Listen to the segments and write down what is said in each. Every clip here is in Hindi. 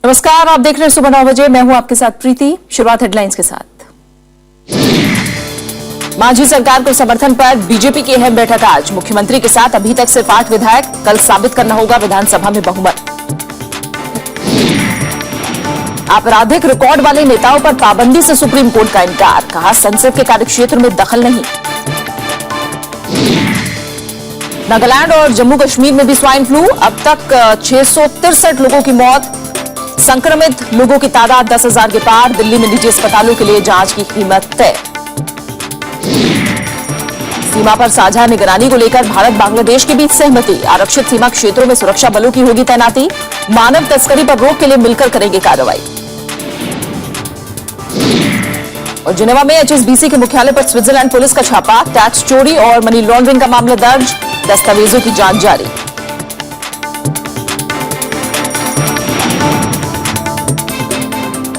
नमस्कार, आप देख रहे हैं सुबह 9 बजे। मैं हूं आपके साथ प्रीति। शुरुआत हेडलाइंस के साथ। मांझी सरकार को समर्थन पर बीजेपी की अहम बैठक आज। मुख्यमंत्री के साथ अभी तक सिर्फ 8 विधायक, कल साबित करना होगा विधानसभा में बहुमत। आपराधिक रिकॉर्ड वाले नेताओं पर पाबंदी से सुप्रीम कोर्ट का इनकार, कहा संसद के कार्यक्षेत्र में दखल नहीं। नागालैंड और जम्मू कश्मीर में भी स्वाइन फ्लू, अब तक 663 लोगों की मौत। संक्रमित लोगों की तादाद 10,000 के पार। दिल्ली में निजी अस्पतालों के लिए जांच की कीमत तय। सीमा पर साझा निगरानी को लेकर भारत बांग्लादेश के बीच सहमति। आरक्षित सीमा क्षेत्रों में सुरक्षा बलों की होगी तैनाती। मानव तस्करी पर रोक के लिए मिलकर करेंगे कार्रवाई। और जिनेवा में एचएसबीसी के मुख्यालय पर स्विट्जरलैंड पुलिस का छापा। टैक्स चोरी और मनी लॉन्ड्रिंग का मामला दर्ज। दस्तावेजों की जांच जारी।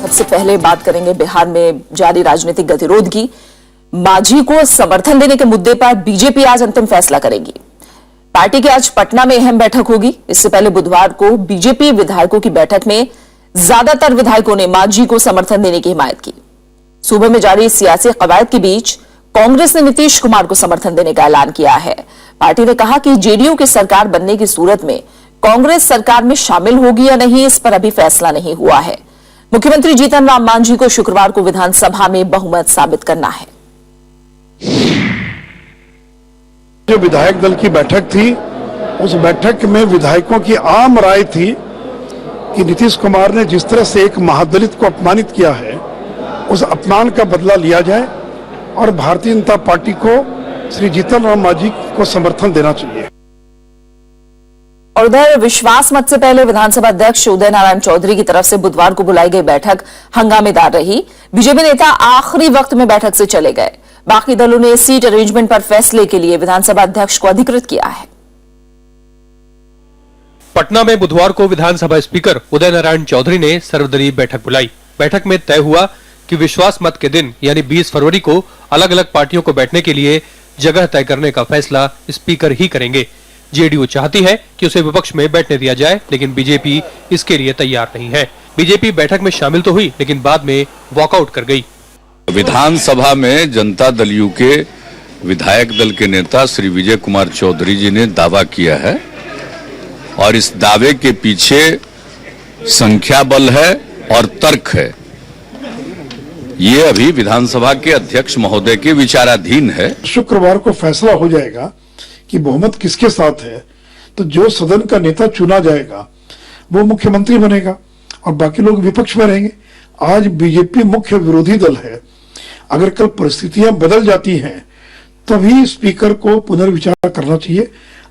सबसे पहले बात करेंगे बिहार में जारी राजनीतिक गतिरोध की। मांझी को समर्थन देने के मुद्दे पर बीजेपी आज अंतिम फैसला करेगी। पार्टी की आज पटना में अहम बैठक होगी। इससे पहले बुधवार को बीजेपी विधायकों की बैठक में ज्यादातर विधायकों ने मांझी को समर्थन देने की हिमायत की। सूबे में जारी सियासी कवायद के बीच कांग्रेस ने नीतीश कुमार को समर्थन देने का ऐलान किया है। पार्टी ने कहा कि जेडीयू की सरकार बनने की सूरत में कांग्रेस सरकार में शामिल होगी या नहीं, इस पर अभी फैसला नहीं हुआ है। मुख्यमंत्री जीतन राम मांझी को शुक्रवार को विधानसभा में बहुमत साबित करना है। जो विधायक दल की बैठक थी, उस बैठक में विधायकों की आम राय थी कि नीतीश कुमार ने जिस तरह से एक महादलित को अपमानित किया है, उस अपमान का बदला लिया जाए और भारतीय जनता पार्टी को श्री जीतन राम मांझी को समर्थन देना चाहिए। और उधर विश्वास मत से पहले विधानसभा अध्यक्ष उदय नारायण चौधरी की तरफ से बुधवार को बुलाई गई बैठक हंगामेदार रही। बीजेपी नेता आखिरी वक्त में बैठक से चले गए। बाकी दलों ने सीट अरेंजमेंट पर फैसले के लिए विधानसभा अध्यक्ष को अधिकृत किया है। पटना में बुधवार को विधानसभा स्पीकर उदय नारायण चौधरी ने सर्वदलीय बैठक बुलाई। बैठक में तय हुआ कि विश्वास मत के दिन यानी 20 फरवरी को अलग अलग पार्टियों को बैठने के लिए जगह तय करने का फैसला स्पीकर ही करेंगे। जेडीयू चाहती है कि उसे विपक्ष में बैठने दिया जाए, लेकिन बीजेपी इसके लिए तैयार नहीं है। बीजेपी बैठक में शामिल तो हुई, लेकिन बाद में वॉकआउट कर गई। विधानसभा में जनता दल यू के विधायक दल के नेता श्री विजय कुमार चौधरी जी ने दावा किया है और इस दावे के पीछे संख्या बल है और तर्क है। ये अभी विधानसभा के अध्यक्ष महोदय के विचाराधीन है। शुक्रवार को फैसला हो जाएगा कि बहुमत किसके साथ है, तो जो सदन का नेता चुना जाएगा वो मुख्यमंत्री बनेगा और बाकी लोग विपक्ष में रहेंगे। आज बीजेपी मुख्य विरोधी दल है। अगर कल परिस्थितियां बदल जाती हैं तभी स्पीकर को पुनर्विचार करना चाहिए,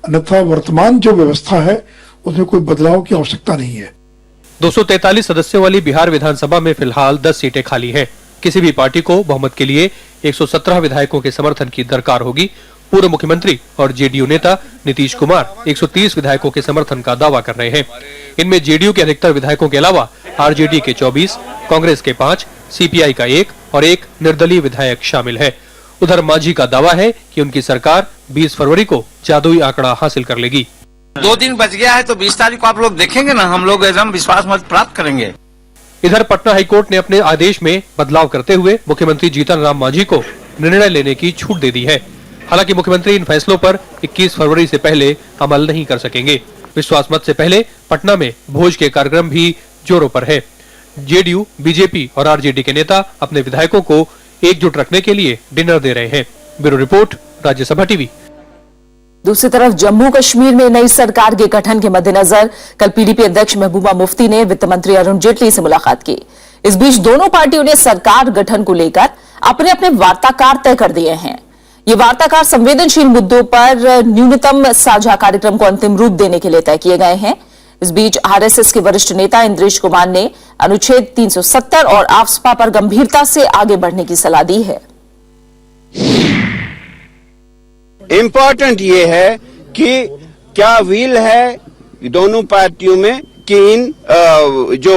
अन्यथा वर्तमान जो व्यवस्था है उसमें कोई बदलाव की आवश्यकता नहीं है। 243 सदस्यों वाली बिहार विधानसभा में फिलहाल 10 सीटें खाली हैं। किसी भी पार्टी को बहुमत के लिए 117 विधायकों के समर्थन की दरकार होगी। पूर्व मुख्यमंत्री और जेडीयू नेता नीतीश कुमार 130 विधायकों के समर्थन का दावा कर रहे हैं। इनमें जेडीयू के अधिकतर विधायकों के अलावा आरजेडी के 24, कांग्रेस के 5, सीपीआई का 1 और 1 निर्दलीय विधायक शामिल है। उधर मांझी का दावा है कि उनकी सरकार 20 फरवरी को जादुई आंकड़ा हासिल कर लेगी। 2 दिन बच गया है तो 20 तारीख को आप लोग देखेंगे ना, हम लोग एकदम विश्वास मत प्राप्त करेंगे। इधर पटना हाईकोर्ट ने अपने आदेश में बदलाव करते हुए मुख्यमंत्री जीतन राम मांझी को निर्णय लेने की छूट दे दी है। हालांकि मुख्यमंत्री इन फैसलों पर 21 फरवरी से पहले अमल नहीं कर सकेंगे। विश्वास मत से पहले पटना में भोज के कार्यक्रम भी जोरों पर है। जेडीयू, बीजेपी और आरजेडी के नेता अपने विधायकों को एकजुट रखने के लिए डिनर दे रहे हैं। Bureau report, Rajya Sabha TV. दूसरी तरफ जम्मू कश्मीर में नई सरकार के गठन के मद्देनजर कल पीडीपी अध्यक्ष महबूबा मुफ्ती ने वित्त मंत्री अरुण जेटली से मुलाकात की। इस बीच दोनों पार्टियों ने सरकार गठन को लेकर अपने अपने वार्ताकार तय कर दिए हैं। ये वार्ताकार संवेदनशील मुद्दों पर न्यूनतम साझा कार्यक्रम को अंतिम रूप देने के लिए तय किए गए हैं। इस बीच आरएसएस के वरिष्ठ नेता इंद्रेश कुमार ने अनुच्छेद 370 और आफ्स्पा पर गंभीरता से आगे बढ़ने की सलाह दी है। इम्पोर्टेंट ये है कि क्या विल है दोनों पार्टियों में कि इन जो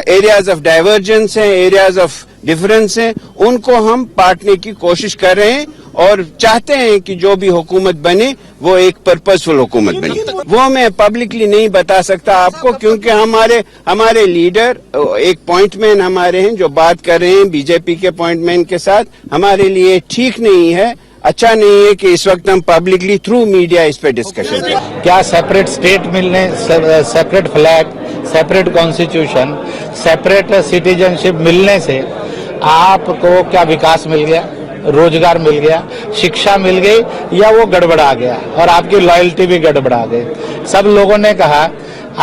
एरियाज ऑफ डाइवर्जेंस हैं, एरियाज ऑफ डिफरेंस हैं, उनको हम बांटने की कोशिश कर रहे हैं और चाहते हैं कि जो भी हुकूमत बने वो एक पर्पसफुल हुकूमत बने। वो मैं पब्लिकली नहीं बता सकता आपको, क्योंकि हमारे लीडर एक पॉइंटमैन हमारे हैं जो बात कर रहे हैं बीजेपी के पॉइंटमैन के साथ। हमारे लिए ठीक नहीं है, अच्छा नहीं है कि इस वक्त हम पब्लिकली थ्रू मीडिया इस पे डिस्कशन करें। क्या सेपरेट स्टेट मिलने, separate flag, separate constitution, separate citizenship मिलने से आपको क्या विकास मिल गया, रोजगार मिल गया, शिक्षा मिल गई, या वो गड़बड़ा गया और आपकी लॉयल्टी भी गड़बड़ा गई। सब लोगों ने कहा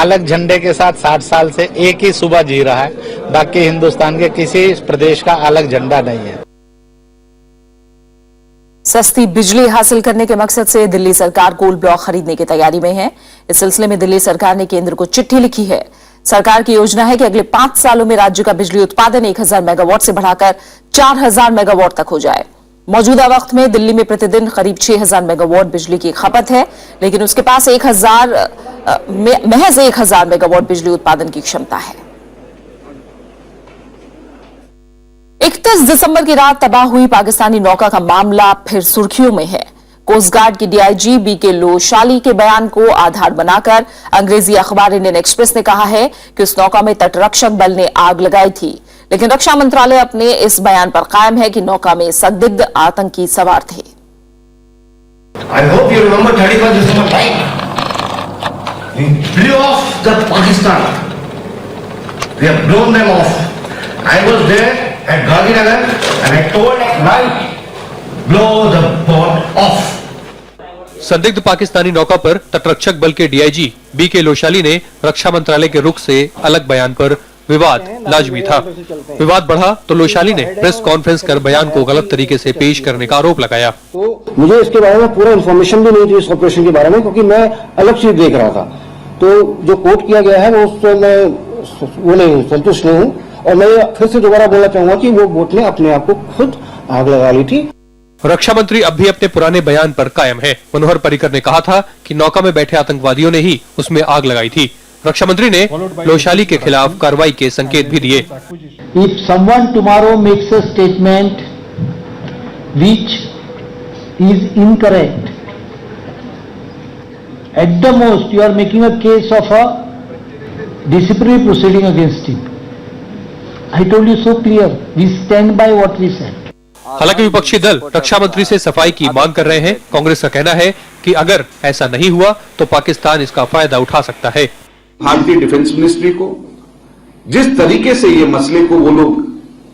अलग झंडे के साथ 60 साल से एक ही सूबा जी रहा है, बाकी हिंदुस्तान के किसी प्रदेश का अलग झंडा नहीं है। सस्ती बिजली हासिल करने के मकसद से दिल्ली सरकार कोल ब्लॉक खरीदने की तैयारी में है। इस सिलसिले में दिल्ली सरकार ने केंद्र को चिट्ठी लिखी है। सरकार की योजना है कि अगले 5 सालों में राज्य का बिजली उत्पादन 1000 मेगावाट से बढ़ाकर 4000 मेगावाट तक हो जाए। मौजूदा वक्त में दिल्ली में प्रतिदिन करीब 6000 मेगावाट बिजली की खपत है, लेकिन उसके पास महज 1000 मेगावाट बिजली उत्पादन की क्षमता है। 31 दिसंबर की रात तबाह हुई पाकिस्तानी नौका का मामला फिर सुर्खियों में है। कोस्ट गार्ड की डीआईजी बीके लोशाली के बयान को आधार बनाकर अंग्रेजी अखबार इंडियन एक्सप्रेस ने कहा है कि उस नौका में तटरक्षक बल ने आग लगाई थी, लेकिन रक्षा मंत्रालय अपने इस बयान पर कायम है कि नौका में संदिग्ध आतंकी सवार थे। I hope you remember 31st December night. We blew off the Pakistan. We have blown them off. I was there at Gandhinagar and I told at night, blow the boat off. संदिग्ध पाकिस्तानी नौका पर तटरक्षक बल के डीआईजी बीके लोशाली ने रक्षा मंत्रालय के रुख से अलग बयान पर विवाद लाजमी था। विवाद बढ़ा तो लोशाली ने प्रेस कॉन्फ्रेंस कर बयान को गलत तरीके से पेश करने का आरोप लगाया। तो मुझे इसके बारे में पूरा इन्फॉर्मेशन भी नहीं थी इस ऑपरेशन के बारे में, क्योंकि मैं अलग चीज देख रहा था। तो जो कोट किया गया है वो उससे मैं नहीं संतुष्ट नहीं हूँ, और मैं फिर से दोबारा बोलना चाहूंगा कि वो बोट ने अपने आप को खुद आग लगा ली थी। रक्षा मंत्री अब भी अपने पुराने बयान पर कायम है। मनोहर पर्रिकर ने कहा था कि नौका में बैठे आतंकवादियों ने ही उसमें आग लगाई थी। रक्षा मंत्री ने लोशाली के खिलाफ कार्रवाई के संकेत भी दिए। If someone tomorrow makes a statement which is incorrect, at the most you are making a case of a disciplinary proceeding against him. I told you so clear. We stand by what we said. हालांकि विपक्षी दल रक्षा मंत्री से सफाई की मांग कर रहे हैं। कांग्रेस का कहना है कि अगर ऐसा नहीं हुआ तो पाकिस्तान इसका फायदा उठा सकता है। भारतीय डिफेंस मिनिस्ट्री को जिस तरीके से ये मसले को वो लोग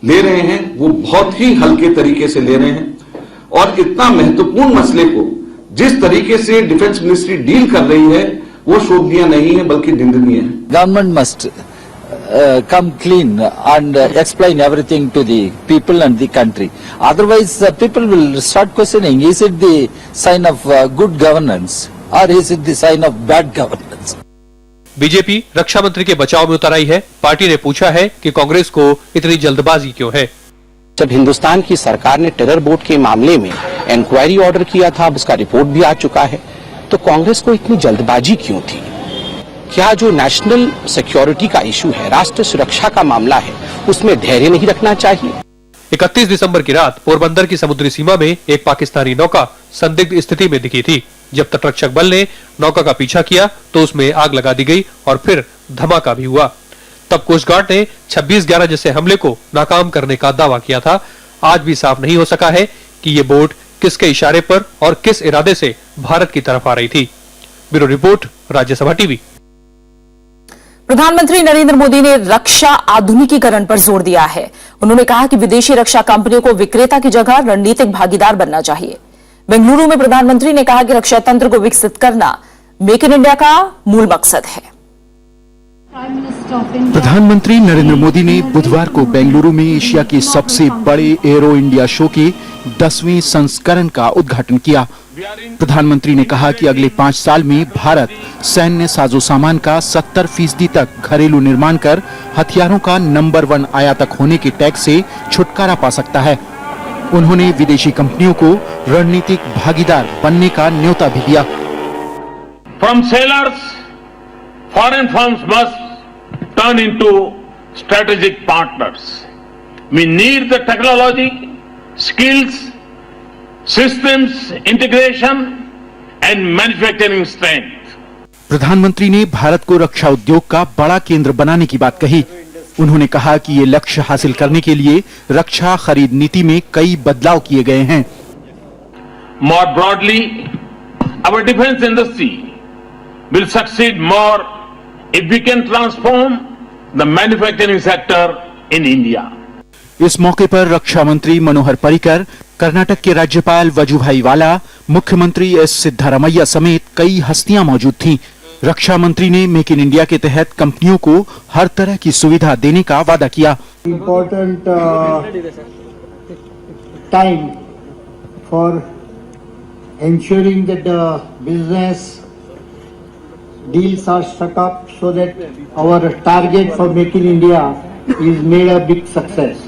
ले रहे हैं वो बहुत ही हल्के तरीके से ले रहे हैं, और इतना महत्वपूर्ण मसले को जिस तरीके से डिफेंस मिनिस्ट्री डील कर रही है वो शोभनीय नहीं है बल्कि निंदनीय है। Government must come clean and explain everything to the people and the country. Otherwise, people will start questioning: is it the sign of good governance or is it the sign of bad governance? BJP रक्षा मंत्री के बचाव में उतर आई है। पार्टी ने पूछा है कि कांग्रेस को इतनी जल्दबाजी क्यों है। जब हिंदुस्तान की सरकार ने टेरर बोर्ड के मामले में इंक्वायरी ऑर्डर किया था, अब उसका रिपोर्ट भी आ चुका है, तो कांग्रेस को इतनी जल्दबाजी क्यों थी? क्या जो नेशनल सिक्योरिटी का इशू है, राष्ट्र सुरक्षा का मामला है, उसमें धैर्य नहीं रखना चाहिए? 31 दिसंबर की रात पोरबंदर की समुद्री सीमा में एक पाकिस्तानी नौका संदिग्ध स्थिति में दिखी थी। जब तटरक्षक बल ने नौका का पीछा किया तो उसमें आग लगा दी गई और फिर धमाका भी हुआ। तब कोस्ट गार्ड ने 26/11 जैसे हमले को नाकाम करने का दावा किया था। आज भी साफ नहीं हो सका है कि ये बोट किसके इशारे पर और किस इरादे से भारत की तरफ आ रही थी। Bureau report, Rajya Sabha TV. प्रधानमंत्री नरेंद्र मोदी ने रक्षा आधुनिकीकरण पर जोर दिया है। उन्होंने कहा कि विदेशी रक्षा कंपनियों को विक्रेता की जगह रणनीतिक भागीदार बनना चाहिए। बेंगलुरु में प्रधानमंत्री ने कहा कि रक्षा तंत्र को विकसित करना मेक इन इंडिया का मूल मकसद है। प्रधानमंत्री नरेंद्र मोदी ने बुधवार को बेंगलुरु में एशिया के सबसे बड़े एरो इंडिया शो के 10वें संस्करण का उद्घाटन किया। प्रधानमंत्री ने कहा कि अगले 5 साल में भारत सैन्य साजो सामान का 70% तक घरेलू निर्माण कर हथियारों का नंबर 1 आयातक होने के टैग से छुटकारा पा सकता है। उन्होंने विदेशी कंपनियों को रणनीतिक भागीदार बनने का न्योता भी दिया। From sailors, foreign firms must turn into strategic partners. We need the technology, skills, systems integration and manufacturing strength. प्रधानमंत्री ने भारत को रक्षा उद्योग का बड़ा केंद्र बनाने की बात कही। उन्होंने कहा कि ये लक्ष्य हासिल करने के लिए रक्षा खरीद नीति में कई बदलाव किए गए हैं। More broadly, our defense industry will succeed more if we can transform the manufacturing sector in India. इस मौके पर रक्षा मंत्री मनोहर पर्रिकर, कर्नाटक के राज्यपाल वजुभाई वाला, मुख्यमंत्री एस सिद्धारमैया समेत कई हस्तियां मौजूद थीं। रक्षा मंत्री ने मेक इन इंडिया के तहत कंपनियों को हर तरह की सुविधा देने का वादा किया। Important time for ensuring that the business deals are struck up so that our target for Make in India is made a big success.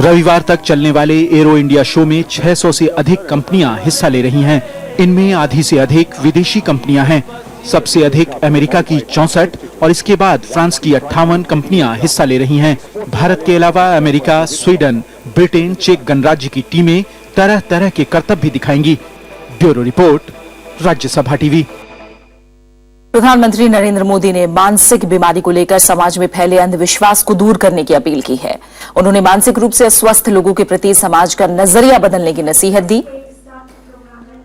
रविवार तक चलने वाले एरो इंडिया शो में 600 से अधिक कंपनियां हिस्सा ले रही हैं। इनमें आधी से अधिक विदेशी कंपनियां हैं। सबसे अधिक अमेरिका की 64 और इसके बाद फ्रांस की 58 कंपनियां हिस्सा ले रही हैं। भारत के अलावा अमेरिका, स्वीडन, ब्रिटेन, चेक गणराज्य की टीमें तरह तरह के करतब भी दिखाएंगी। Bureau report, Rajya Sabha TV. प्रधानमंत्री नरेंद्र मोदी ने मानसिक बीमारी को लेकर समाज में फैले अंधविश्वास को दूर करने की अपील की है। उन्होंने मानसिक रूप से अस्वस्थ लोगों के प्रति समाज का नजरिया बदलने की नसीहत दी।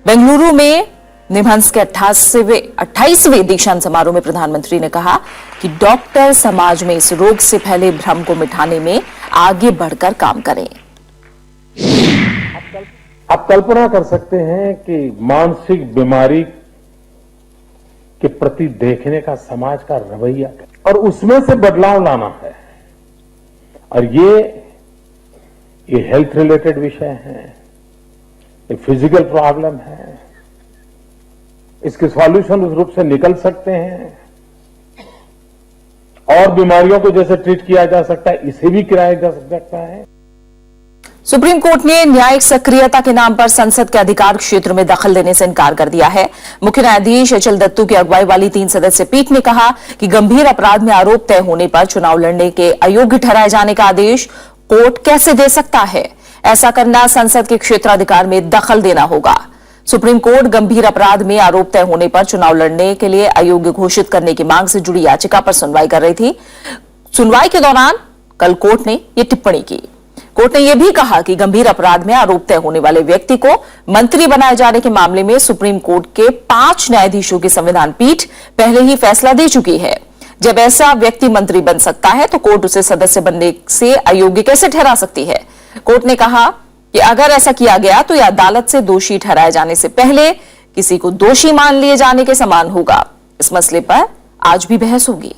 बेंगलुरु में निमहंस के 28वें दीक्षांत समारोह में प्रधानमंत्री ने कहा कि डॉक्टर समाज में इस रोग से फैले भ्रम को मिटाने में आगे बढ़कर काम करें। आप कल्पना कर सकते हैं कि मानसिक बीमारी के प्रति देखने का समाज का रवैया और उसमें से बदलाव लाना है। और ये हेल्थ रिलेटेड विषय है, ये फिजिकल प्रॉब्लम है, इसके सॉल्यूशन उस रूप से निकल सकते हैं। और बीमारियों को जैसे ट्रीट किया जा सकता है, इसे भी किया जा सकता है। सुप्रीम कोर्ट ने न्यायिक सक्रियता के नाम पर संसद के अधिकार क्षेत्र में दखल देने से इनकार कर दिया है। मुख्य न्यायाधीश अचल दत्तू की अगुवाई वाली 3 सदस्यीय पीठ ने कहा कि गंभीर अपराध में आरोप तय होने पर चुनाव लड़ने के अयोग्य ठहराए जाने का आदेश कोर्ट कैसे दे सकता है। ऐसा करना संसद के क्षेत्राधिकार में दखल देना होगा। सुप्रीम कोर्ट गंभीर अपराध में आरोप तय होने पर चुनाव लड़ने के लिए अयोग्य घोषित करने की मांग से जुड़ी याचिका पर सुनवाई कर रही थी। सुनवाई के दौरान कल कोर्ट ने यह टिप्पणी की। कोर्ट ने यह भी कहा कि गंभीर अपराध में आरोप तय होने वाले व्यक्ति को मंत्री बनाए जाने के मामले में सुप्रीम कोर्ट के 5 न्यायाधीशों की संविधान पीठ पहले ही फैसला दे चुकी है। जब ऐसा व्यक्ति मंत्री बन सकता है तो कोर्ट उसे सदस्य बनने से अयोग्य कैसे ठहरा सकती है। कोर्ट ने कहा कि अगर ऐसा किया गया तो यह अदालत से दोषी ठहराए जाने से पहले किसी को दोषी मान लिए जाने के समान होगा। इस मसले पर आज भी बहस होगी।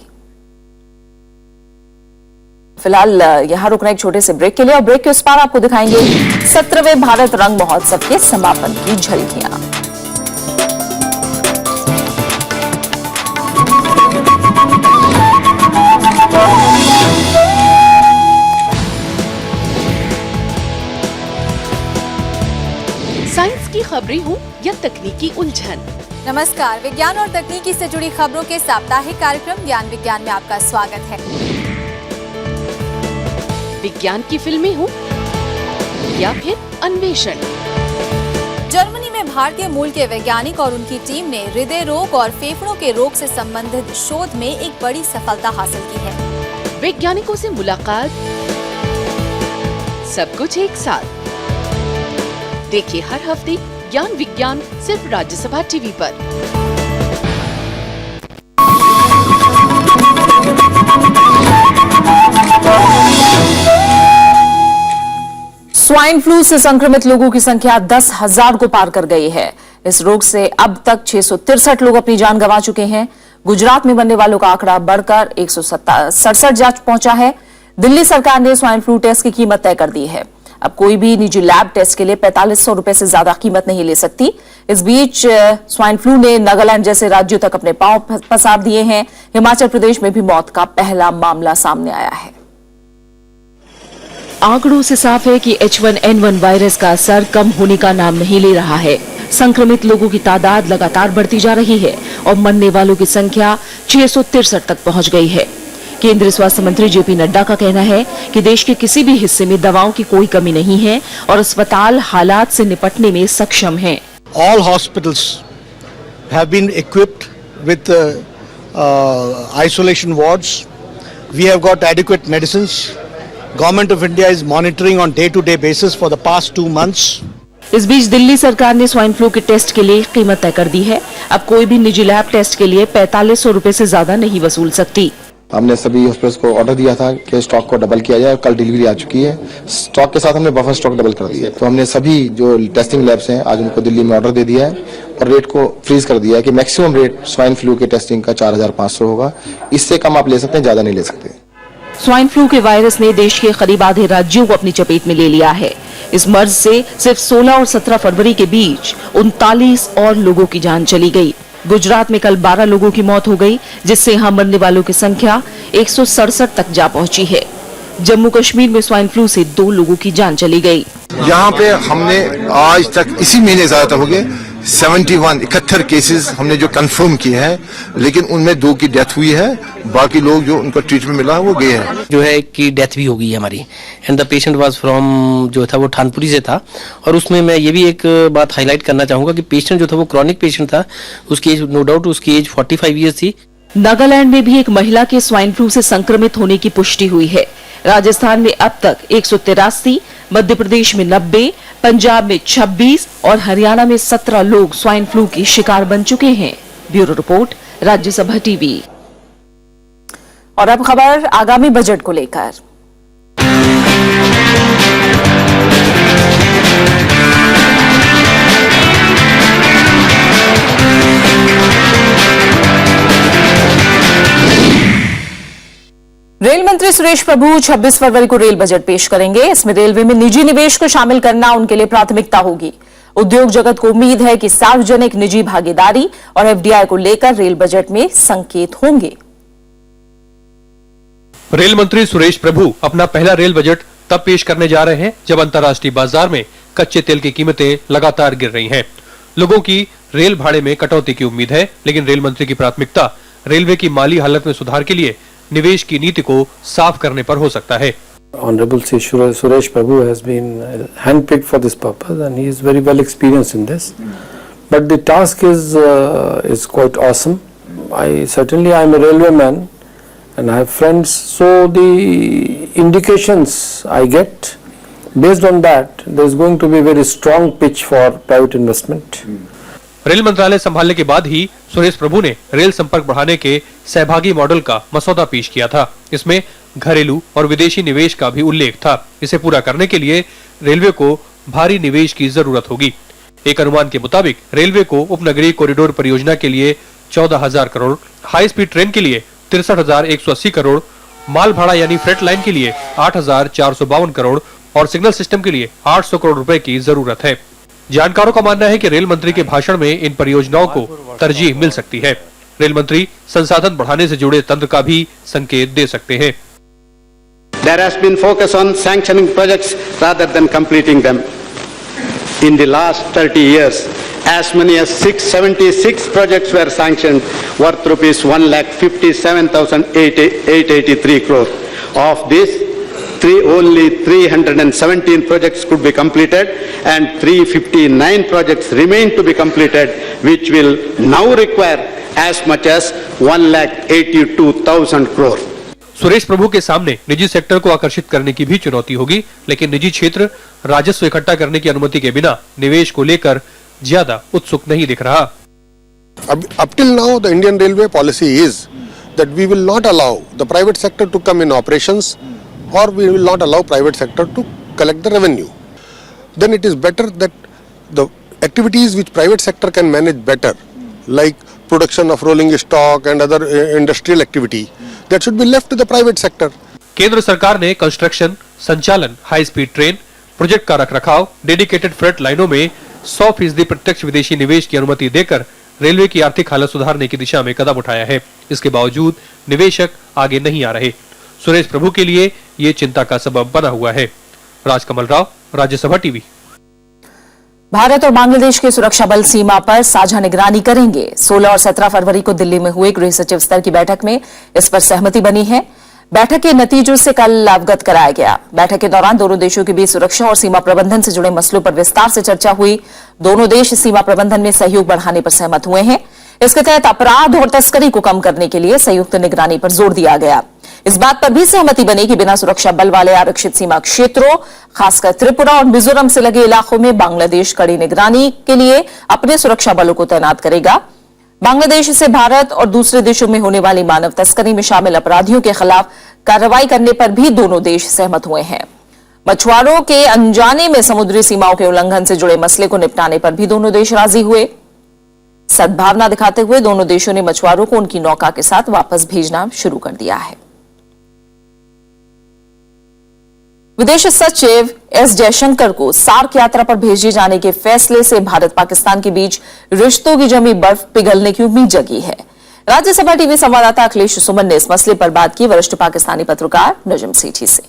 फिलहाल यहां रुकना एक छोटे से ब्रेक के लिए, और ब्रेक के उस पार आपको दिखाएंगे 17वें भारत रंग महोत्सव के समापन की झलकियां। साइंस की खबरें हो या तकनीकी उलझन। नमस्कार, विज्ञान और तकनीकी से जुड़ी खबरों के साप्ताहिक कार्यक्रम ज्ञान विज्ञान में आपका स्वागत है। विज्ञान की फिल्में हो या फिर अन्वेषण। जर्मनी में भारतीय मूल के वैज्ञानिक और उनकी टीम ने हृदय रोग और फेफड़ों के रोग से संबंधित शोध में एक बड़ी सफलता हासिल की है। वैज्ञानिकों से मुलाकात, सब कुछ एक साथ। देखिए हर हफ्ते ज्ञान विज्ञान सिर्फ राज्यसभा टीवी पर। स्वाइन फ्लू से संक्रमित लोगों की संख्या 10,000 को पार कर गई है। इस रोग से अब तक 663 लोग अपनी जान गंवा चुके हैं। गुजरात में बनने वालों का आंकड़ा बढ़कर 167 जा पहुंचा है। दिल्ली सरकार ने स्वाइन फ्लू टेस्ट की कीमत तय कर दी है। अब कोई भी निजी लैब टेस्ट के लिए 4500 रुपए से ज्यादा कीमत नहीं ले सकती। इस बीच स्वाइन फ्लू ने नागालैंड जैसे राज्यों तक अपने पांव पसार दिए हैं। हिमाचल प्रदेश में भी मौत का पहला मामला सामने आया है। आंकड़ों से साफ है कि H1N1 वायरस का असर कम होने का नाम नहीं ले रहा है। संक्रमित लोगों की तादाद लगातार बढ़ती जा रही है और मरने वालों की संख्या 663 तक पहुंच गई है। केंद्रीय स्वास्थ्य मंत्री जेपी नड्डा का कहना है कि देश के किसी भी हिस्से में दवाओं की कोई कमी नहीं है और अस्पताल हालात से निपटने में सक्षम हैं। All hospitals have been equipped with isolation wards. We have got adequate medicines. Government of India is monitoring on day-to-day basis for the past 2 months. इस बीच दिल्ली सरकार ने स्वाइन फ्लू के टेस्ट के लिए कीमत तय कर दी है। अब कोई भी निजी लैब टेस्ट के लिए 4500 रुपए से ज्यादा नहीं वसूल सकती। हमने सभी हॉस्पिटल्स को ऑर्डर दिया था कि स्टॉक को डबल किया जाए। कल डिलीवरी आ चुकी है। स्टॉक के साथ हमने बफर स्टॉक डबल कर दिया है। तो हमने सभी जो टेस्टिंग लैब्स हैं आज उनको दिल्ली में ऑर्डर दे दिया है और रेट को फ्रीज कर दिया है कि मैक्सिमम रेट स्वाइन फ्लू के टेस्टिंग का 4500 होगा। इससे कम आप ले सकते हैं, ज्यादा नहीं ले सकते। स्वाइन फ्लू के वायरस ने देश के करीब आधे राज्यों को अपनी चपेट में ले लिया है। इस मर्ज से सिर्फ 16 और 17 फरवरी के बीच 39 और लोगों की जान चली गई। गुजरात में कल 12 लोगों की मौत हो गई, जिससे यहां मरने वालों की संख्या 167 तक जा पहुंची है। जम्मू कश्मीर में स्वाइन फ्लू से 2 लोगों की जान चली गई। यहाँ पे हमने आज तक इसी महीने ज्यादातर हो गए 71 केसेस हमने जो कंफर्म किए हैं, लेकिन उनमें 2 की डेथ हुई है। बाकी लोग जो उनको ट्रीटमेंट मिला वो गए हैं। जो है एक की डेथ भी हो गई है हमारी। And the patient was from जो था वो ठानपुरी से था। और उसमें मैं ये भी एक बात हाईलाइट करना चाहूंगा कि पेशेंट जो था वो क्रॉनिक पेशेंट था। उसकी एज नो डाउट उसकी एज 45 ईयर्स थी। नागालैंड में भी एक महिला के स्वाइन फ्लू से संक्रमित होने की पुष्टि हुई है। राजस्थान में अब तक 183, मध्य प्रदेश में 90, पंजाब में 26 और हरियाणा में 17 लोग स्वाइन फ्लू की शिकार बन चुके हैं। Bureau report, Rajya Sabha TV. और अब खबर आगामी बजट को लेकर। रेल मंत्री सुरेश प्रभु 26 फरवरी को रेल बजट पेश करेंगे। इसमें रेलवे में निजी निवेश को शामिल करना उनके लिए प्राथमिकता होगी। उद्योग जगत को उम्मीद है कि सार्वजनिक निजी भागीदारी और एफडीआई को लेकर रेल बजट में संकेत होंगे। रेल मंत्री सुरेश प्रभु अपना पहला रेल बजट तब पेश करने जा रहे हैं जब अंतर्राष्ट्रीय बाजार में कच्चे तेल की कीमतें लगातार गिर रही हैं। लोगों की रेल भाड़े में कटौती की उम्मीद है, लेकिन रेल मंत्री की प्राथमिकता रेलवे की माली हालत में सुधार के लिए निवेश की नीति को साफ करने पर हो सकता है। Honorable Suresh Prabhu has been handpicked for this purpose and he is very well experienced in this. But the task is quite awesome. I am a railway man and I have friends, so the indications I get, based on that, there is going to be a very strong pitch for private investment. Rail मंत्रालय संभालने के बाद ही सुरेश प्रभु ने रेल संपर्क बढ़ाने के सहभागी मॉडल का मसौदा पेश किया था। इसमें घरेलू और विदेशी निवेश का भी उल्लेख था। इसे पूरा करने के लिए रेलवे को भारी निवेश की जरूरत होगी। एक अनुमान के मुताबिक रेलवे को उपनगरीय कॉरिडोर परियोजना के लिए 14,000 करोड़, हाई स्पीड ट्रेन के लिए 63,180 करोड़, माल भाड़ा यानी फ्रेट लाइन के लिए 8,452 करोड़ और सिग्नल सिस्टम के लिए 800 करोड़ रुपए की जरूरत है। जानकारों का मानना है कि रेल मंत्री के भाषण में इन परियोजनाओं को तरजीह मिल सकती है। रेल मंत्री संसाधन बढ़ाने से जुड़े तंत्र का भी संकेत दे सकते हैं। There has been focus on sanctioning projects rather than completing them. In the last 30 years, as many as 676 projects were sanctioned worth rupees 1,57,883 crore. Of this, only 317 projects could be completed and 359 projects remain to be completed, which will now require as much as 1,82,000 crore. Suresh प्रभु के सामने निजी सेक्टर को आकर्षित करने की भी चुनौती होगी, लेकिन निजी क्षेत्र राजस्व इकट्ठा करने की अनुमति के बिना निवेश को लेकर ज्यादा उत्सुक नहीं दिख रहा। Up till now, the Indian Railway policy is that we will not allow the private sector to come in operations, or we will not allow private sector to collect the revenue. Then it is better that the activities which private sector can manage better, like production of rolling stock and other industrial activity, that should be left to the private sector. केंद्र सरकार ने कंस्ट्रक्शन, संचालन, हाई स्पीड ट्रेन, प्रोजेक्ट का रखरखाव, डेडिकेटेड फ्रेट लाइनों में 100% प्रत्यक्ष विदेशी निवेश की अनुमति देकर रेलवे की आर्थिक हालत सुधारने की दिशा में कदम उठाया है। इसके बावजूद निवेशक आगे नहीं आ रहे। सुरेश प्रभु के लिए ये चिंता का सबब बना हुआ है। राजकमल राव, राज्यसभा टीवी। भारत और बांग्लादेश के सुरक्षा बल सीमा पर साझा निगरानी करेंगे। 16 और 17 फरवरी को दिल्ली में हुए गृह सचिव स्तर की बैठक में इस पर सहमति बनी है। बैठक के नतीजों से कल अवगत कराया गया। बैठक के दौरान दोनों देशों के बीच सुरक्षा और सीमा प्रबंधन से जुड़े मसलों पर विस्तार से चर्चा हुई। दोनों देश सीमा प्रबंधन में सहयोग बढ़ाने पर सहमत हुए हैं। इसके तहत अपराध और तस्करी को कम करने के लिए संयुक्त निगरानी पर जोर दिया गया। इस बात पर भी सहमति बनी कि बिना सुरक्षा बल वाले आरक्षित सीमा क्षेत्रों, खासकर त्रिपुरा और मिजोरम से लगे इलाकों में बांग्लादेश कड़ी निगरानी के लिए अपने सुरक्षा बलों को तैनात करेगा। बांग्लादेश से भारत और दूसरे देशों में होने वाली मानव तस्करी में शामिल अपराधियों के खिलाफ कार्रवाई करने पर भी दोनों देश सहमत हुए हैं। मछुआरों के अनजाने में समुद्री सीमाओं के उल्लंघन से जुड़े मसले को निपटाने पर भी दोनों देश राजी हुए। सद्भावना दिखाते हुए दोनों देशों ने मछुआरों को उनकी नौका के साथ वापस भेजना शुरू कर दिया है। विदेश सचिव एस जयशंकर को सार्क यात्रा पर भेजे जाने के फैसले से भारत पाकिस्तान के बीच रिश्तों की जमी बर्फ पिघलने की उम्मीद जगी है। राज्यसभा टीवी संवाददाता अखिलेश सुमन ने इस मसले पर बात की वरिष्ठ पाकिस्तानी पत्रकार नजम सेठी से।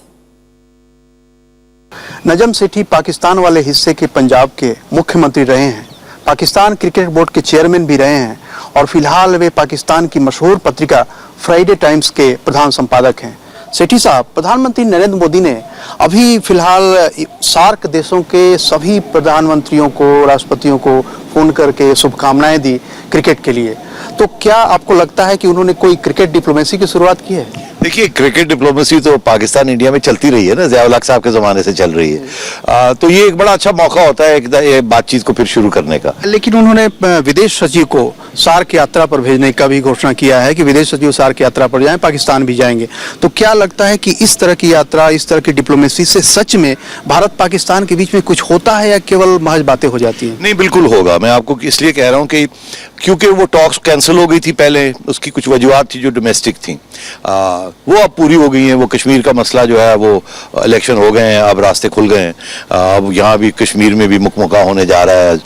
नजम सेठी पाकिस्तान वाले हिस्से के पंजाब के मुख्यमंत्री रहे हैं, पाकिस्तान क्रिकेट बोर्ड के चेयरमैन भी रहे हैं और फिलहाल वे पाकिस्तान की मशहूर पत्रिका फ्राइडे टाइम्स के प्रधान संपादक हैं। सेठी साहब, प्रधानमंत्री नरेंद्र मोदी ने अभी फिलहाल सार्क देशों के सभी प्रधानमंत्रियों को, राष्ट्रपतियों को फोन करके शुभकामनाएं दी क्रिकेट के लिए, तो क्या आपको लगता है कि उन्होंने कोई क्रिकेट डिप्लोमेसी की शुरुआत की है? देखिए, क्रिकेट डिप्लोमेसी तो पाकिस्तान इंडिया में चलती रही है ना, ज़िया उल हक साहब के जमाने से चल रही है। तो ये एक बड़ा अच्छा मौका होता है ये बातचीत को फिर शुरू करने का। लेकिन उन्होंने विदेश सचिव को सार्क यात्रा पर भेजने का भी घोषणा किया है कि विदेश सचिव सार्क यात्रा पर जाएं, पाकिस्तान भी जाएंगे। तो क्या लगता है कि इस तरह की यात्रा, इस तरह की डिप्लोमेसी से सच में भारत पाकिस्तान के बीच में कुछ होता है या केवल महज बातें हो जाती हैं? नहीं, बिल्कुल होगा। मैं आपको इसलिए कह रहा हूँ कि क्योंकि वो टॉक्स कैंसिल हो गई थी पहले, उसकी कुछ वजूहत थी जो डोमेस्टिक थी, वो अब पूरी हो गई हैं। वो कश्मीर का मसला जो है वो इलेक्शन हो गए हैं, अब रास्ते खुल गए हैं। अब यहाँ भी कश्मीर में भी मुकमुका होने जा रहा है।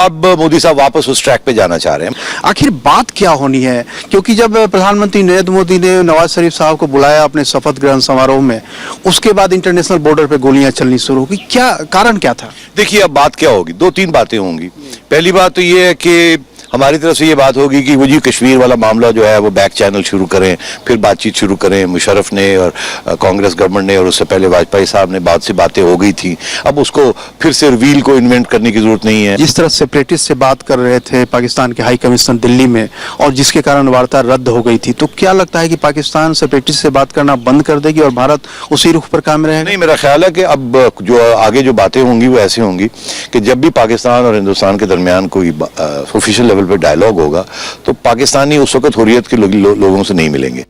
अब मोदी साहब वापस उस ट्रैक पे जाना चाह रहे हैं। आखिर बात क्या होनी है? क्योंकि जब प्रधानमंत्री नरेंद्र मोदी ने नवाज शरीफ साहब को बुलाया अपने शपथ ग्रहण समारोह में, उसके बाद इंटरनेशनल बॉर्डर पे गोलियां चलनी शुरू हो गई। क्या कारण क्या था? देखिए, अब बात क्या होगी, दो तीन बातें होंगी। पहली बात तो ये है कि हमारी तरफ से ये बात होगी कि वो जी कश्मीर वाला मामला जो है वो बैक चैनल शुरू करें, फिर बातचीत शुरू करें। मुशर्रफ ने और कांग्रेस गवर्नमेंट ने और उससे पहले वाजपेयी साहब ने बहुत सी बातें हो गई थी, अब उसको फिर से व्हील को इन्वेंट करने की जरूरत नहीं है। जिस तरह सेपरेटिस्ट से बात कर रहे थे पाकिस्तान के हाई कमिश्नर दिल्ली में और जिसके कारण वार्ता रद्द हो गई थी, तो क्या लगता है कि पाकिस्तान सेपरेटिस्ट से बात करना बंद कर देगी और भारत उसी रुख पर कायम रहेगा? नहीं, मेरा ख्याल है कि अब जो आगे जो बातें होंगी वो ऐसी होंगी कि जब भी पाकिस्तान और हिंदुस्तान के दरमियान कोई ऑफिशियल लेवल पर डायलॉग होगा तो पाकिस्तानी उस वक्त हुर्रियत के लोगों से नहीं मिलेंगे।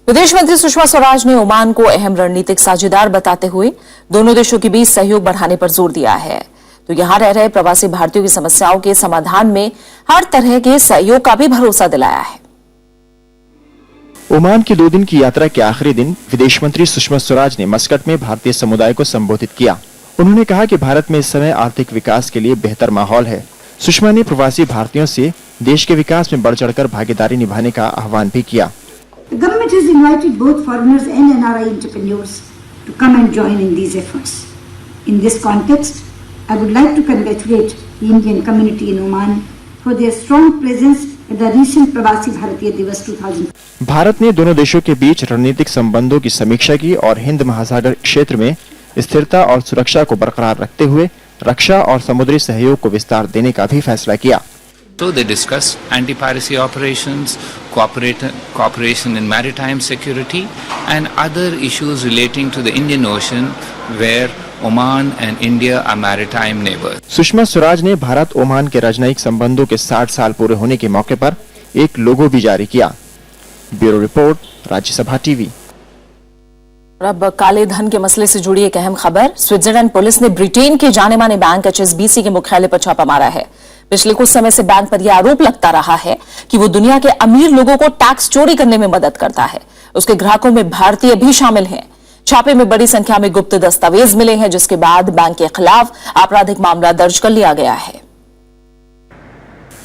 विदेश मंत्री सुषमा स्वराज ने ओमान को अहम रणनीतिक साझेदार बताते हुए दोनों देशों के बीच सहयोग बढ़ाने पर जोर दिया है। तो यहां रह रहे प्रवासी भारतीयों की समस्याओं के समाधान में हर तरह के सहयोग का भी भरोसा दिलाया है। ओमान की 2 दिन की यात्रा के आखिरी दिन विदेश मंत्री सुषमा स्वराज ने मस्कट में भारतीय समुदाय को संबोधित किया। उन्होंने कहा कि भारत में इस समय आर्थिक विकास के लिए बेहतर माहौल है। सुषमा ने प्रवासी भारतीयों से देश के विकास में बढ़ चढ़कर भागीदारी निभाने का आह्वान भी किया। The government has invited both foreigners and NRI entrepreneurs to come and join in these efforts. In this context, I would like to congratulate the Indian community in Oman for their strong presence at the recent Pravasi Bharatiya Divas 2000. Bharat ने दोनों देशों के बीच रणनीतिक संबंधों की समीक्षा की और हिंद महासागर क्षेत्र में स्थिरता और सुरक्षा को बरकरार रखते हुए रक्षा और समुद्री सहयोग को विस्तार देने का भी फैसला किया। So they discussed anti-piracy operations, cooperation in maritime security and other issues relating to the Indian Ocean where Oman and India are maritime neighbors. Sushma Swaraj ने भारत ओमान के राजनयिक संबंधों के 60 साल पूरे होने के मौके पर एक लोगो भी जारी किया। Bureau report, Rajya Sabha TV. अब काले धन के मसले से जुड़ी एक अहम खबर। स्विट्जरलैंड पुलिस ने ब्रिटेन के जाने माने बैंक HSBC के मुख्यालय पर छापा मारा है। पिछले कुछ समय से बैंक पर यह आरोप लगता रहा है कि वो दुनिया के अमीर लोगों को टैक्स चोरी करने में मदद करता है। उसके ग्राहकों में भारतीय भी शामिल हैं। छापे में बड़ी संख्या में गुप्त दस्तावेज मिले हैं, जिसके बाद बैंक के खिलाफ आपराधिक मामला दर्ज कर लिया गया है।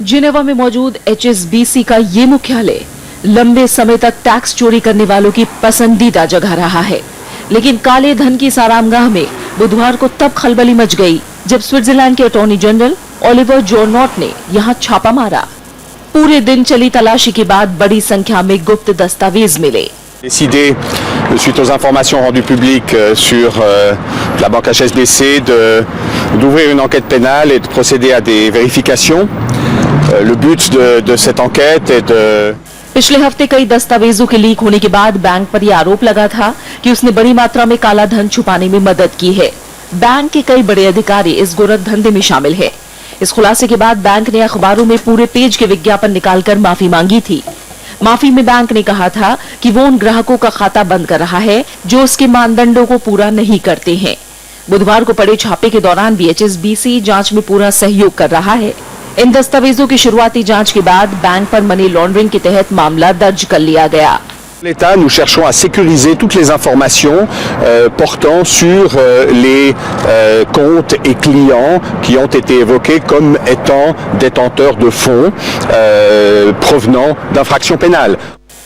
जिनेवा में मौजूद HSBC का ये मुख्यालय लंबे समय तक टैक्स चोरी करने वालों की पसंदीदा जगह रहा है। लेकिन काले धन की सारामगाह में बुधवार को तब खलबली मच गई जब स्विट्जरलैंड के अटॉर्नी जनरल ओलिवर जोर्नॉट ने यहां छापा मारा। पूरे दिन चली तलाशी के बाद बड़ी संख्या में गुप्त दस्तावेज मिले। Décidé, suite aux informations rendues publiques sur la banque HSBC, d'ouvrir une enquête pénale et de procéder à des vérifications. Le but de cette enquête est de... पिछले हफ्ते कई दस्तावेजों के लीक होने के बाद बैंक पर यह आरोप लगा था कि उसने बड़ी मात्रा में काला धन छुपाने में मदद की है। बैंक के कई बड़े अधिकारी इस गोरख धंधे में शामिल है। इस खुलासे के बाद बैंक ने अखबारों में पूरे पेज के विज्ञापन निकालकर माफी मांगी थी। माफी में बैंक ने कहा था कि वो उन ग्राहकों का खाता बंद कर रहा है जो उसके मानदंडों को पूरा नहीं करते हैं। बुधवार को पड़े छापे के दौरान भी HSBC जांच में पूरा सहयोग कर रहा है। इन दस्तावेजों की शुरुआती जांच के बाद बैंक पर मनी लॉन्ड्रिंग के तहत मामला दर्ज कर लिया गया। L'État, nous cherchons à sécuriser toutes les informations portant sur les comptes et clients qui ont été évoqués comme étant détenteurs de fonds provenant d'infractions pénales.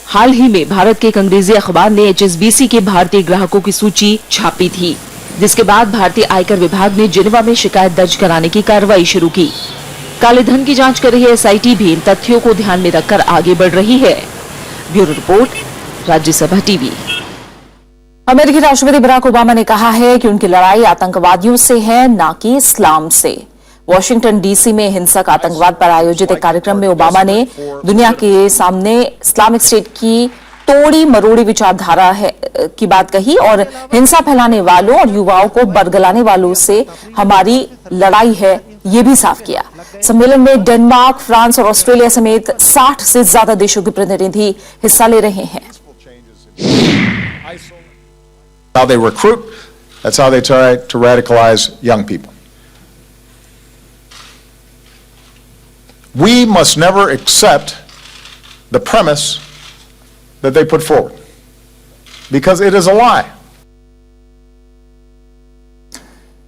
हाल ही में भारत के एक अंग्रेजी अखबार ने HSBC के भारतीय ग्राहकों की सूची छापी थी, जिसके बाद भारतीय आयकर विभाग ने जिनेवा में शिकायत दर्ज कराने की कार्रवाई शुरू की। काले धन की जांच कर रही SIT भी इन तथ्यों को ध्यान में रखकर आगे बढ़ रही है। Bureau report, Rajya Sabha TV. अमेरिकी राष्ट्रपति बराक ओबामा ने कहा है कि उनकी लड़ाई आतंकवादियों से है, ना कि इस्लाम से। वॉशिंगटन DC में हिंसक आतंकवाद पर आयोजित एक कार्यक्रम में ओबामा ने दुनिया के सामने इस्लामिक स्टेट की तोड़ी मरोड़ी विचारधारा की बात कही और हिंसा फैलाने वालों और युवाओं को बरगलाने वालों से हमारी लड़ाई है, ये भी साफ किया। सम्मेलन में डेनमार्क, फ्रांस और ऑस्ट्रेलिया समेत 60 से ज्यादा देशों के प्रतिनिधि हिस्सा ले रहे हैं। How they recruit, that's how they try to radicalize young people. We must never accept the premise that they put forward, because it is a lie.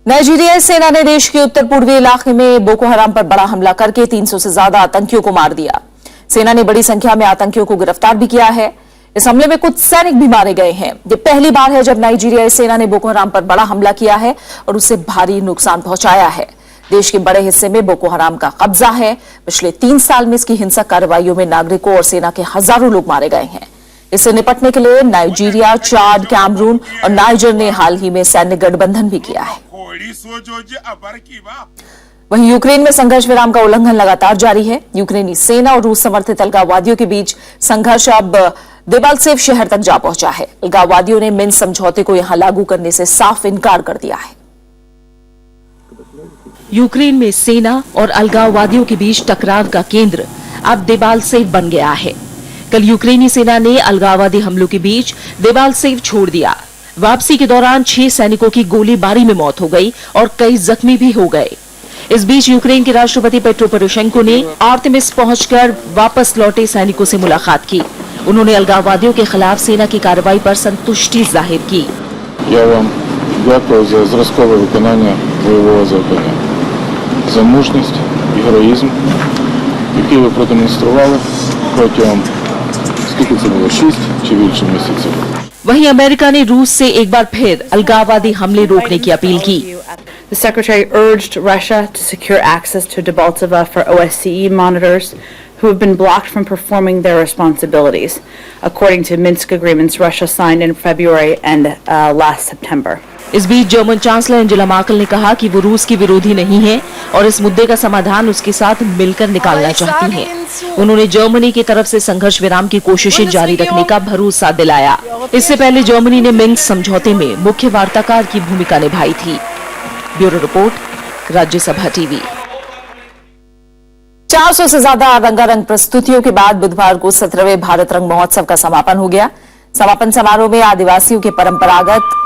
नाइजीरियाई सेना ने देश के उत्तर पूर्वी इलाके में बोको हराम पर बड़ा हमला करके 300 से ज्यादा आतंकियों को मार दिया। सेना ने बड़ी संख्या में आतंकियों को गिरफ्तार भी किया है। इस हमले में कुछ सैनिक भी मारे गए हैं। ये पहली बार है जब नाइजीरियाई सेना ने बोको हराम पर बड़ा हमला किया है और उसे भारी नुकसान पहुंचाया है। देश के बड़े हिस्से में बोको हराम का कब्जा है। पिछले 3 साल में इसकी हिंसक कार्रवाइयों में नागरिकों और सेना के हजारों लोग मारे गए हैं। इससे निपटने के लिए नाइजीरिया, चाड, कैमरून और नाइजर ने हाल ही में सैन्य गठबंधन भी किया है। वहीं यूक्रेन में संघर्ष विराम का उल्लंघन लगातार जारी है। यूक्रेनी सेना और रूस समर्थित अलगाववादियों के बीच संघर्ष अब देबाल्सेव शहर तक जा पहुंचा है। अलगाववादियों ने मिन्स्क समझौते को यहां लागू करने से साफ इनकार कर दिया है। यूक्रेन में सेना और अलगाववादियों के बीच टकराव का केंद्र अब देबाल्सेव बन गया है। कल यूक्रेनी सेना ने अलगाववादी हमलों के बीच देबाल्सेव छोड़ दिया। वापसी के दौरान 6 सैनिकों की गोलीबारी में मौत हो गई और कई जख्मी भी हो गए। इस बीच यूक्रेन के राष्ट्रपति पेट्रो पोरोशेंको ने आर्तेमिस पहुंचकर वापस लौटे सैनिकों से मुलाकात की। उन्होंने अलगाववादियों के खिलाफ सेना की कार्रवाई पर संतुष्टि जाहिर की। За мужність і героїзм, який ви продемонстрували протягом, скільки це було, 6 чи більше місяців. वहीं अमेरिका ने रूस से एक बार फिर अलगाववादी हमले रोकने की अपील की। The Secretary urged Russia to secure access to Debaltseve for OSCE monitors who have been blocked from performing their responsibilities, according to Minsk agreements Russia signed in February and last September. इस बीच जर्मन चांसलर एंजेला मार्केल ने कहा कि वो रूस की विरोधी नहीं है और इस मुद्दे का समाधान उसके साथ मिलकर निकालना चाहती हैं। उन्होंने जर्मनी की तरफ से संघर्ष विराम की कोशिशें जारी रखने का भरोसा दिलाया। इससे पहले जर्मनी ने मिन्स्क समझौते में मुख्य वार्ताकार की भूमिका निभाई थी। Bureau report, Rajya Sabha TV. 400 से ज्यादा रंगारंग प्रस्तुतियों के बाद बुधवार को 17वें भारत रंग महोत्सव का समापन हो गया। समापन समारोह में आदिवासियों के परंपरागत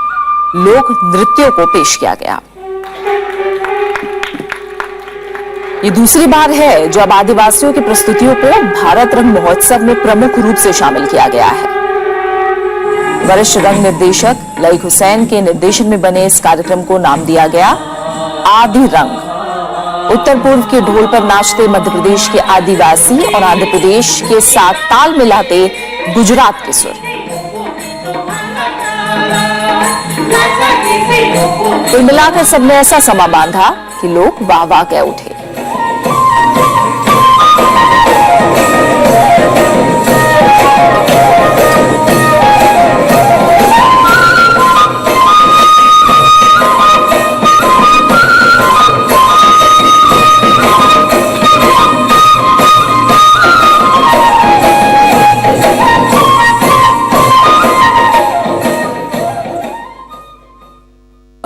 लोक नृत्यों को पेश किया गया। ये दूसरी बार है जब आदिवासियों की प्रस्तुतियों को भारत रंग महोत्सव में प्रमुख रूप से शामिल किया गया है। वरिष्ठ रंग निर्देशक लईक हुसैन के निर्देशन में बने इस कार्यक्रम को नाम दिया गया आदि रंग। उत्तर पूर्व के ढोल पर नाचते मध्य प्रदेश के आदिवासी और आंध्र प्रदेश के साथ ताल मिलाते गुजरात के सुर। कुल मिलाकर सबने ऐसा समा बांधा कि लोग वाह वाह कह उठे।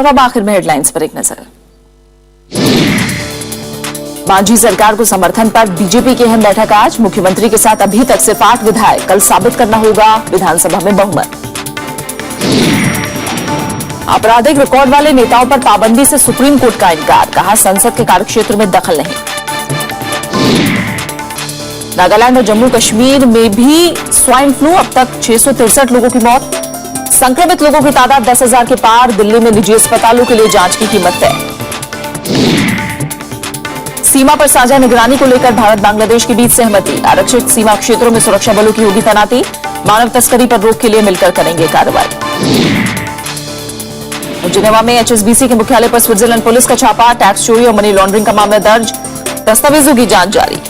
और अब आखिर में हेडलाइंस पर एक नजर। मांझी सरकार को समर्थन पर बीजेपी की अहम बैठक आज। मुख्यमंत्री के साथ अभी तक सिर्फ 8 विधायक, कल साबित करना होगा विधानसभा में बहुमत। आपराधिक रिकॉर्ड वाले नेताओं पर पाबंदी से सुप्रीम कोर्ट का इनकार, कहा संसद के कार्यक्षेत्र में दखल नहीं। नागालैंड और जम्मू कश्मीर में भी स्वाइन फ्लू, अब तक 663 लोगों की मौत। संक्रमित लोगों की तादाद 10,000 के पार। दिल्ली में निजी अस्पतालों के लिए जांच की कीमत तय। सीमा पर साझा निगरानी को लेकर भारत बांग्लादेश के बीच सहमति। आरक्षित सीमा क्षेत्रों में सुरक्षा बलों की होगी तैनाती। मानव तस्करी पर रोक के लिए मिलकर करेंगे कार्रवाई। जिनेवा में HSBC के मुख्यालय पर स्विट्जरलैंड पुलिस का छापा। टैक्स चोरी और मनी लॉन्ड्रिंग का मामला दर्ज, दस्तावेजों की जांच जारी।